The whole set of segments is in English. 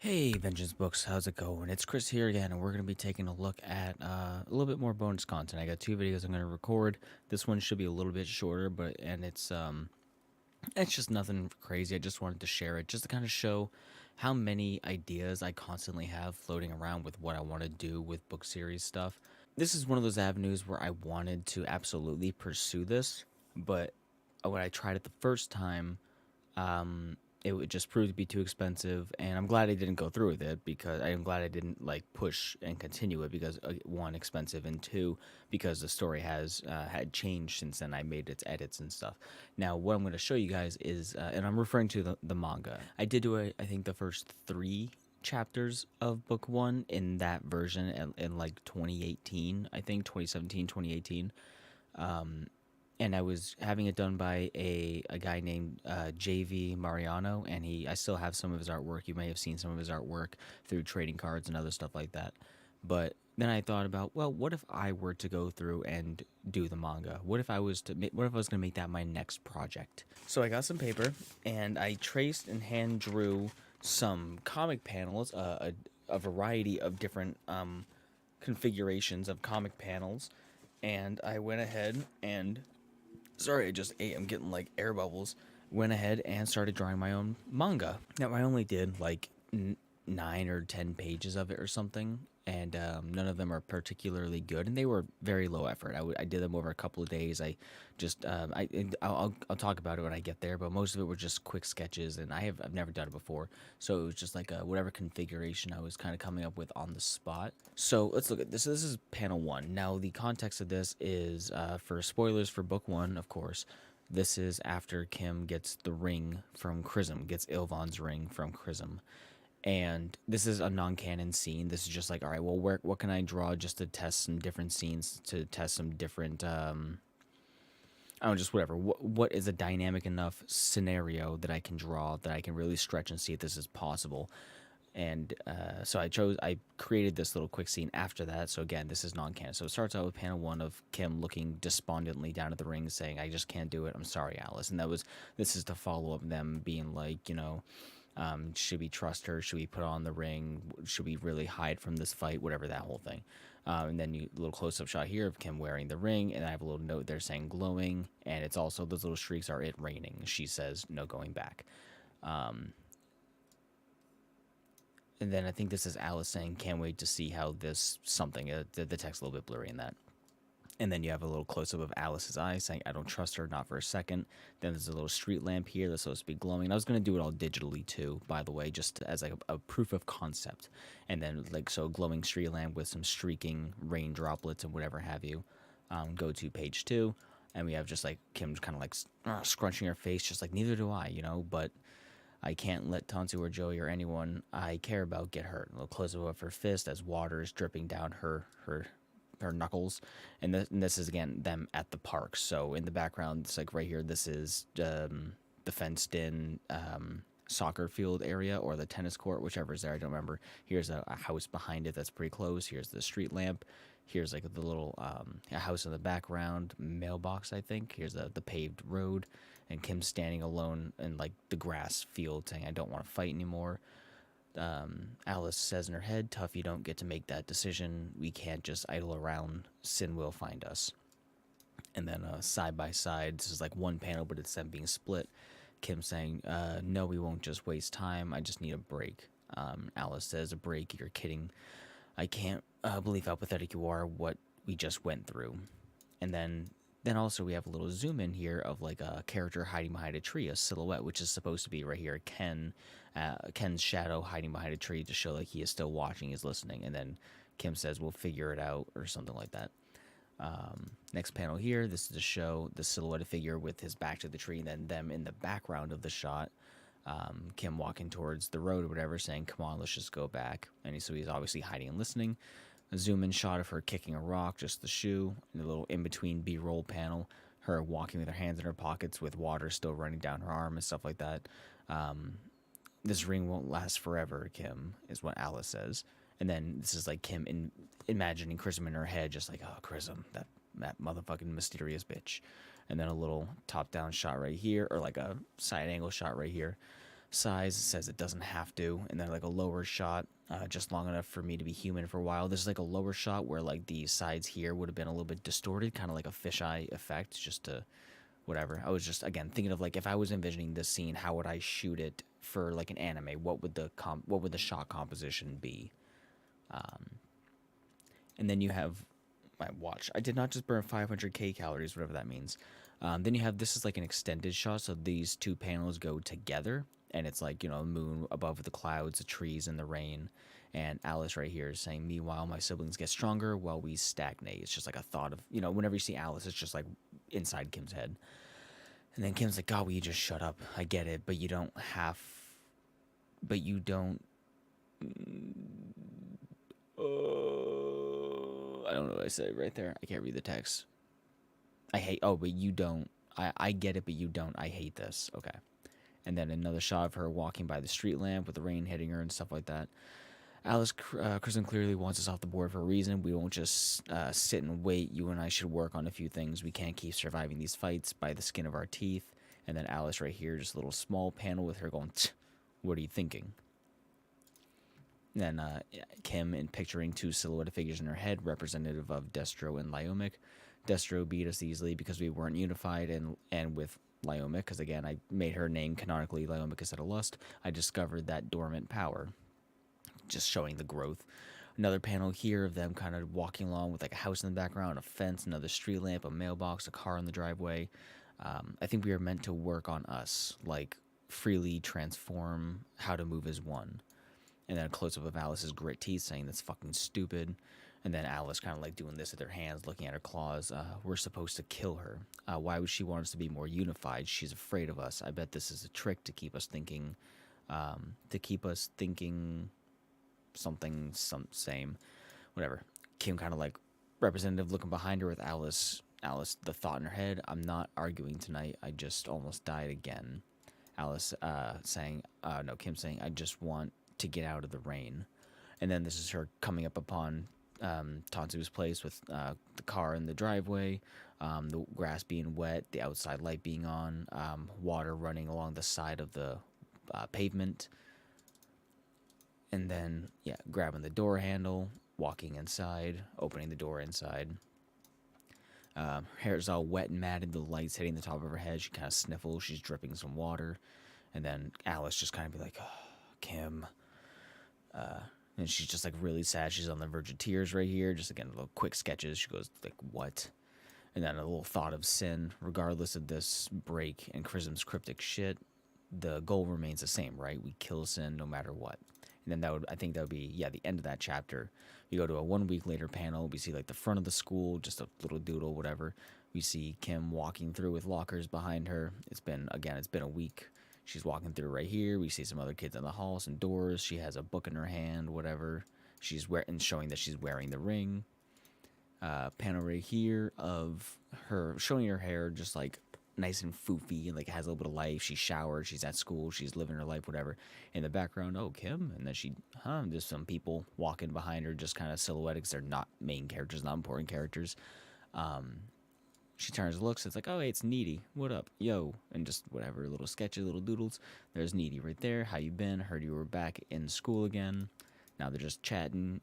Hey, Vengeance Books, how's it going? It's Chris here again, and we're going to be taking a look at a little bit more bonus content. I got two videos I'm going to record. This one should be a little bit shorter, but it's just nothing crazy. I just wanted to share it just to kind of show how many ideas I constantly have floating around with what I want to do with book series stuff. This is one of those avenues where I wanted to absolutely pursue this, but when I tried it the first time, it would just prove to be too expensive, and I'm glad I didn't go through with it because I'm glad I didn't like push and continue it because one, expensive, and two, because the story has had changed since then. I made its edits and stuff. Now, what I'm going to show you guys is, and I'm referring to the manga. I did do I think the first three chapters of book one in that version in like 2018, I think 2017, 2018. And I was having it done by a guy named JV Mariano, and I still have some of his artwork. You may have seen some of his artwork through trading cards and other stuff like that. But then I thought about, well, what if I were to go through and do the manga? What if I was going to make that my next project? So I got some paper and I traced and hand drew some comic panels, a variety of different configurations of comic panels, and I went ahead and sorry, I just ate. I'm getting like air bubbles. Went ahead and started drawing my own manga. Now, I only did like 9 or 10 pages of it or something, and none of them are particularly good, and they were very low effort. I did them over a couple of days. I just I'll talk about it when I get there, but most of it were just quick sketches, and I've never done it before, so it was just like whatever configuration I was kind of coming up with on the spot. So let's look at this. So this is panel one. Now the context of this is for spoilers for book one, of course. This is after Kim gets the ring from Chrism, gets Ilvan's ring from Chrism. And this is a non-canon scene. This is just like, all right, well, what can I draw just to test some different scenes, to test some different, I don't know, just whatever. What is a dynamic enough scenario that I can draw that I can really stretch and see if this is possible? And so I created this little quick scene after that. So again, this is non-canon. So it starts out with panel one of Kim looking despondently down at the ring, saying, "I just can't do it. I'm sorry, Alice." And this is to follow up them being like, should we trust her? Should we put on the ring? Should we really hide from this fight? Whatever, that whole thing. And then a little close-up shot here of Kim wearing the ring, and I have a little note there saying glowing, and it's also those little streaks are it raining. She says no going back. And then I think this is Alice saying, "Can't wait to see how this something." The text a little bit blurry in that. And then you have a little close up of Alice's eyes saying, "I don't trust her, not for a second." Then there's a little street lamp here that's supposed to be glowing. And I was going to do it all digitally too, by the way, just as like a proof of concept. And then like so glowing street lamp with some streaking rain droplets and whatever have you. Go to page two, and we have just like Kim's kind of like scrunching her face, just like neither do I, but I can't let Tansu or Joey or anyone I care about get hurt. A little close up of her fist as water is dripping down her knuckles, and this is again them at the park. So in the background, it's like right here. This is the fenced-in soccer field area or the tennis court, whichever is there. I don't remember. Here's a house behind it that's pretty close. Here's the street lamp. Here's like the little a house in the background, mailbox, I think. Here's the paved road, and Kim's standing alone in like the grass field, saying, "I don't want to fight anymore." Alice says in her head, "Tough, you don't get to make that decision. We can't just idle around. Sin will find us." And then side by side, this is like one panel, but it's them being split. Kim saying, "No, we won't just waste time. I just need a break." Alice says, "A break? You're kidding. I can't believe how pathetic you are, what we just went through." And then also we have a little zoom in here of like a character hiding behind a tree, a silhouette, which is supposed to be right here, Ken's shadow hiding behind a tree to show like he is still watching, he's listening. And then Kim says, "We'll figure it out," or something like that. Next panel here, this is to show the silhouette figure with his back to the tree, and then them in the background of the shot. Kim walking towards the road or whatever, saying, "Come on, let's just go back." And so he's obviously hiding and listening. A zoom in shot of her kicking a rock, just the shoe, and a little in between B-roll panel, her walking with her hands in her pockets with water still running down her arm and stuff like that. "This ring won't last forever, Kim," is what Alice says. And then this is like Kim imagining Chrism in her head, just like, "Oh, Chrism, that motherfucking mysterious bitch." And then a little top-down shot right here, or like a side angle shot right here size. It says it doesn't have to, and then like a lower shot, just long enough for me to be human for a while. This is like a lower shot where like the sides here would have been a little bit distorted, kind of like a fisheye effect, just to whatever. I was just again thinking of like if I was envisioning this scene, how would I shoot it for like an anime? What would the shot composition be? And then you have my watch. I did not just burn 500k calories, whatever that means. Then you have this is like an extended shot, so these two panels go together, and it's like the moon above the clouds, the trees, and the rain. And Alice right here is saying, "Meanwhile, my siblings get stronger while we stagnate." It's just like a thought of whenever you see Alice, it's just like inside Kim's head. And then Kim's like, "God, will you just shut up? I get it, but you don't have, but you don't." I don't know what I said right there. I can't read the text. I hate. Oh, but you don't. I get it, but you don't. I hate this. Okay. And then another shot of her walking by the street lamp with the rain hitting her and stuff like that. Alice, Kristen clearly wants us off the board for a reason. We won't just sit and wait. You and I should work on a few things. We can't keep surviving these fights by the skin of our teeth. And then Alice right here, just a little small panel with her going, "What are you thinking?" And then Kim in picturing two silhouetted figures in her head, representative of Destro and Lyomic. Destro beat us easily because we weren't unified, and with Lyomic, because again, I made her name canonically Lyomic instead of Lust, I discovered that dormant power, just showing the growth. Another panel here of them kind of walking along with like a house in the background, a fence, another street lamp, a mailbox, a car in the driveway. I think we are meant to work on us, like freely transform how to move as one. And then a close-up of Alice's grit teeth saying that's fucking stupid. And then Alice kind of like doing this with her hands, looking at her claws. We're supposed to kill her. Why would she want us to be more unified? She's afraid of us. I bet this is a trick to keep us thinking, something, same, whatever. Kim kind of like representative looking behind her with Alice. Alice, the thought in her head, "I'm not arguing tonight. I just almost died again." Alice saying, no, Kim saying, "I just want to get out of the rain." And then this is her coming up upon Tansu's place with the car in the driveway, the grass being wet, the outside light being on, water running along the side of the pavement. And then, yeah, grabbing the door handle, walking inside, opening the door inside. Her hair's all wet and matted, the light's hitting the top of her head. She kind of sniffles, she's dripping some water. And then Alice just kind of be like, "Oh, Kim." And she's just like really sad. She's on the verge of tears right here. Just again, little quick sketches. She goes like, "What?" And then a little thought of sin. Regardless of this break and Chrism's cryptic shit, the goal remains the same, right? We kill sin no matter what. And then I think that would be, the end of that chapter. We go to a 1 week later panel. We see like the front of the school, just a little doodle, whatever. We see Kim walking through with lockers behind her. It's been a week. She's walking through right here. We see some other kids in the hall, some doors. She has a book in her hand, whatever. She's showing that she's wearing the ring. Panel right here of her showing her hair just like nice and foofy and like has a little bit of life. She showered. She's at school. She's living her life, whatever. In the background, oh, Kim. And then there's some people walking behind her, just kind of silhouetted because they're not main characters, not important characters. She turns, looks, it's like, "Oh, hey, it's Needy. What up? Yo." And just whatever, little sketches, little doodles. There's Needy right there. "How you been? Heard you were back in school again." Now they're just chatting.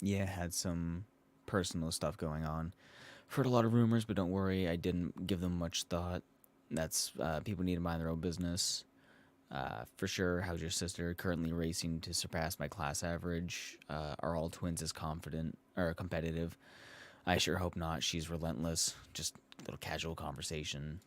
Had some personal stuff going on. Heard a lot of rumors, but don't worry, I didn't give them much thought. That's, people need to mind their own business. For sure, how's your sister? Currently racing to surpass my class average. Are all twins as confident or competitive? I sure hope not. She's relentless. Just a little casual conversation.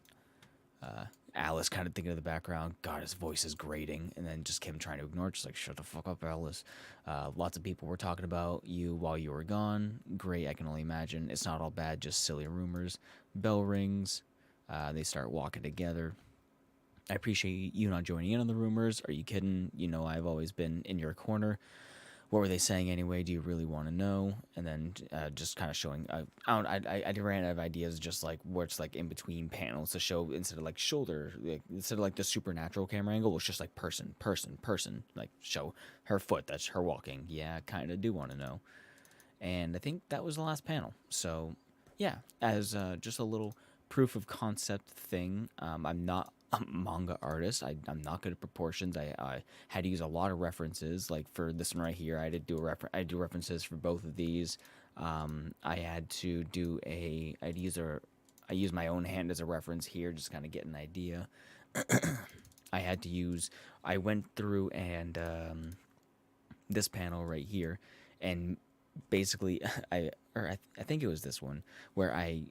Alice kind of thinking in the background, "God, his voice is grating." And then just Kim trying to ignore it. Just like, "Shut the fuck up, Alice." Lots of people were talking about you while you were gone. Great, I can only imagine. It's not all bad, just silly rumors. Bell rings. They start walking together. "I appreciate you not joining in on the rumors. Are you kidding? I've always been in your corner. What were they saying anyway? Do you really want to know?" And then just kind of showing. I ran out of ideas, just like where it's like in between panels to show instead of like shoulder, instead of like the supernatural camera angle, it's just like person, like show her foot. That's her walking. Yeah, I kind of do want to know. And I think that was the last panel. So yeah, as just a little proof of concept thing. I'm not a manga artist. I'm not good at proportions. I had to use a lot of references. Like for this one right here, I had to do I do references for both of these. I had to do a. I use my own hand as a reference here, just kind of get an idea. I had to use. I went through and this panel right here, and basically I think it was this one where I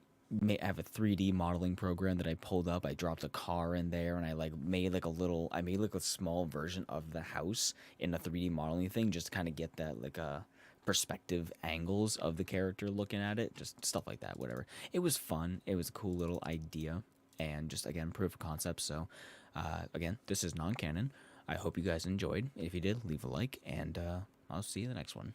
have a 3D modeling program that I pulled up. I dropped a car in there, and I like made like a little. I made like a small version of the house in a 3D modeling thing, just to kind of get that like a perspective angles of the character looking at it, just stuff like that. Whatever. It was fun. It was a cool little idea, and just again proof of concept. So, again, this is non-canon. I hope you guys enjoyed. If you did, leave a like, and I'll see you in the next one.